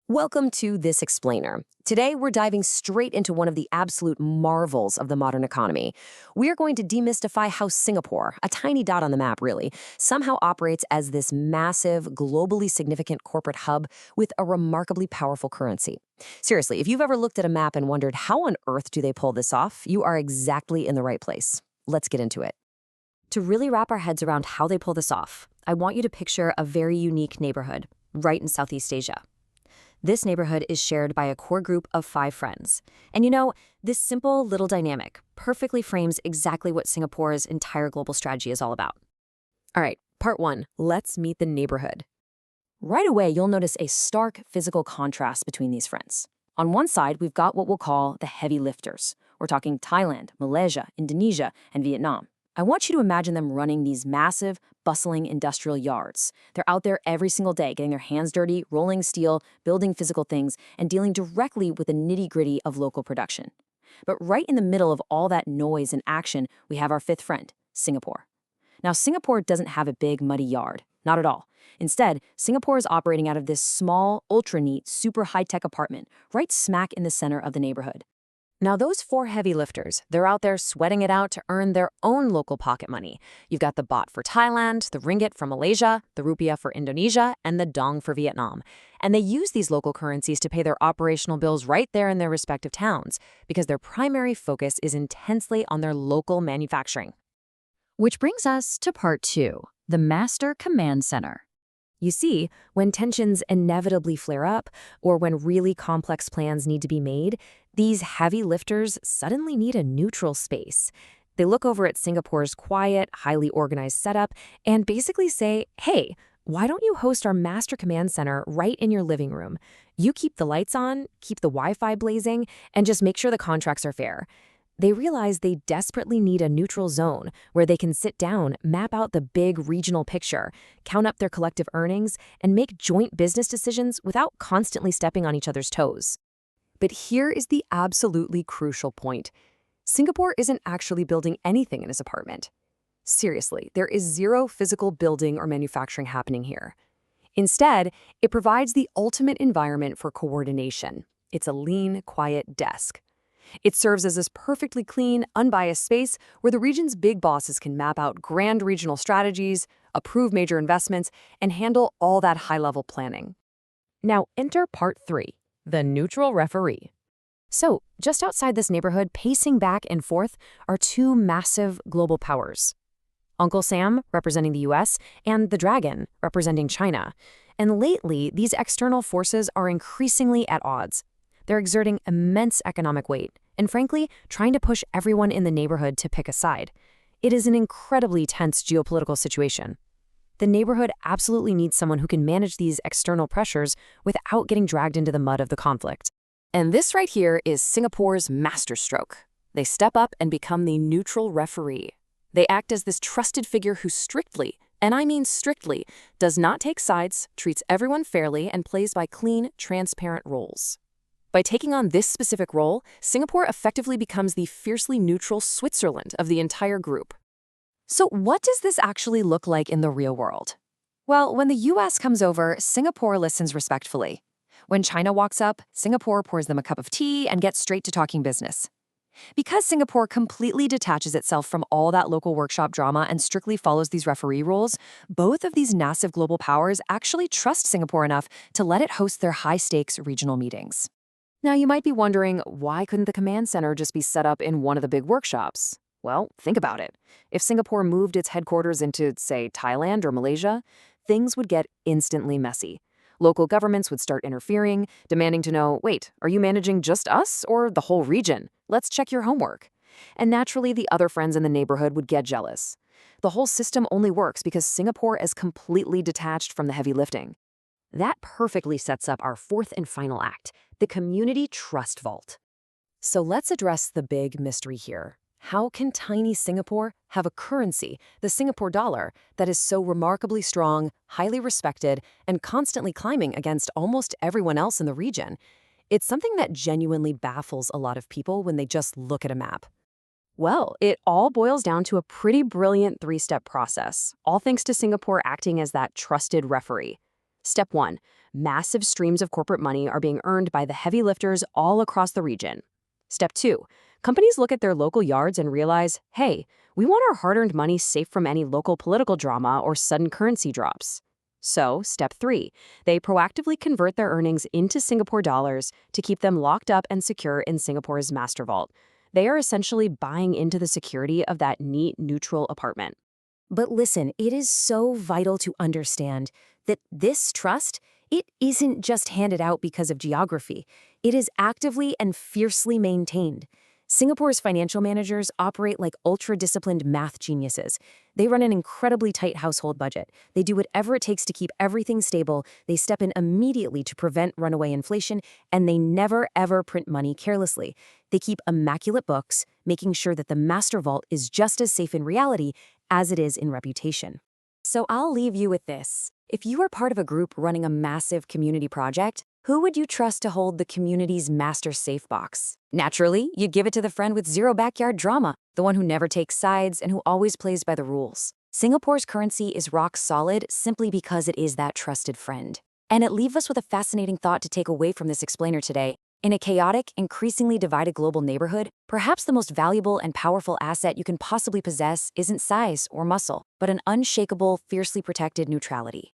Welcome to This Explainer. Today, we're diving straight into one of the absolute marvels of the modern economy. We are going to demystify how Singapore, a tiny dot on the map really, somehow operates as this massive, globally significant corporate hub with a remarkably powerful currency. Seriously, if you've ever looked at a map and wondered how on earth do they pull this off, you are exactly in the right place. Let's get into it. To really wrap our heads around how they pull this off, I want you to picture a very unique neighborhood right in Southeast Asia. This neighborhood is shared by a core group of 5 friends. And this simple little dynamic perfectly frames exactly what Singapore's entire global strategy is all about. All right, part 1, let's meet the neighborhood. Right away, you'll notice a stark physical contrast between these friends. On one side, we've got what we'll call the heavy lifters. We're talking Thailand, Malaysia, Indonesia, and Vietnam. I want you to imagine them running these massive, bustling industrial yards. They're out there every single day, getting their hands dirty, rolling steel, building physical things, and dealing directly with the nitty-gritty of local production. But right in the middle of all that noise and action, we have our 5th friend, Singapore. Now, Singapore doesn't have a big, muddy yard. Not at all. Instead, Singapore is operating out of this small, ultra-neat, super high-tech apartment right smack in the center of the neighborhood. Now, those 4 heavy lifters, they're out there sweating it out to earn their own local pocket money. You've got the baht for Thailand, the ringgit for Malaysia, the rupiah for Indonesia, and the dong for Vietnam. And they use these local currencies to pay their operational bills right there in their respective towns because their primary focus is intensely on their local manufacturing. Which brings us to part 2, the Master Command Center. You see, when tensions inevitably flare up, or when really complex plans need to be made, these heavy lifters suddenly need a neutral space. They look over at Singapore's quiet, highly organized setup and basically say, hey, why don't you host our Master Command Center right in your living room? You keep the lights on, keep the Wi-Fi blazing, and just make sure the contracts are fair. They realize they desperately need a neutral zone where they can sit down, map out the big regional picture, count up their collective earnings, and make joint business decisions without constantly stepping on each other's toes. But here is the absolutely crucial point. Singapore isn't actually building anything in his apartment. Seriously, there is zero physical building or manufacturing happening here. Instead, it provides the ultimate environment for coordination. It's a lean, quiet desk. It serves as this perfectly clean, unbiased space where the region's big bosses can map out grand regional strategies, approve major investments, and handle all that high-level planning. Now enter part 3, the neutral referee. So, just outside this neighborhood, pacing back and forth, are 2 massive global powers. Uncle Sam, representing the US, and the Dragon, representing China. And lately, these external forces are increasingly at odds. They're exerting immense economic weight and, frankly, trying to push everyone in the neighborhood to pick a side. It is an incredibly tense geopolitical situation. The neighborhood absolutely needs someone who can manage these external pressures without getting dragged into the mud of the conflict. And this right here is Singapore's masterstroke. They step up and become the neutral referee. They act as this trusted figure who strictly, and I mean strictly, does not take sides, treats everyone fairly, and plays by clean, transparent rules. By taking on this specific role, Singapore effectively becomes the fiercely neutral Switzerland of the entire group. So what does this actually look like in the real world? Well, when the US comes over, Singapore listens respectfully. When China walks up, Singapore pours them a cup of tea and gets straight to talking business. Because Singapore completely detaches itself from all that local workshop drama and strictly follows these referee rules, both of these massive global powers actually trust Singapore enough to let it host their high-stakes regional meetings. Now, you might be wondering, why couldn't the command center just be set up in one of the big workshops? Well, think about it. If Singapore moved its headquarters into, say, Thailand or Malaysia, things would get instantly messy. Local governments would start interfering, demanding to know, wait, are you managing just us or the whole region? Let's check your homework. And naturally, the other friends in the neighborhood would get jealous. The whole system only works because Singapore is completely detached from the heavy lifting. That perfectly sets up our 4th and final act, the Community Trust Vault. So let's address the big mystery here. How can tiny Singapore have a currency, the Singapore dollar, that is so remarkably strong, highly respected, and constantly climbing against almost everyone else in the region? It's something that genuinely baffles a lot of people when they just look at a map. Well, it all boils down to a pretty brilliant 3-step process, all thanks to Singapore acting as that trusted referee. Step 1. Massive streams of corporate money are being earned by the heavy lifters all across the region. Step 2. Companies look at their local yards and realize, hey, we want our hard-earned money safe from any local political drama or sudden currency drops. So, step 3, they proactively convert their earnings into Singapore dollars to keep them locked up and secure in Singapore's master vault. They are essentially buying into the security of that neat, neutral apartment. But listen, it is so vital to understand that this trust, it isn't just handed out because of geography. It is actively and fiercely maintained. Singapore's financial managers operate like ultra-disciplined math geniuses. They run an incredibly tight household budget. They do whatever it takes to keep everything stable. They step in immediately to prevent runaway inflation, and they never, ever print money carelessly. They keep immaculate books, making sure that the master vault is just as safe in reality as it is in reputation. So I'll leave you with this. If you are part of a group running a massive community project, who would you trust to hold the community's master safe box? Naturally, you'd give it to the friend with zero backyard drama, the one who never takes sides and who always plays by the rules. Singapore's currency is rock solid simply because it is that trusted friend. And it leaves us with a fascinating thought to take away from this explainer today. In a chaotic, increasingly divided global neighborhood, perhaps the most valuable and powerful asset you can possibly possess isn't size or muscle, but an unshakable, fiercely protected neutrality.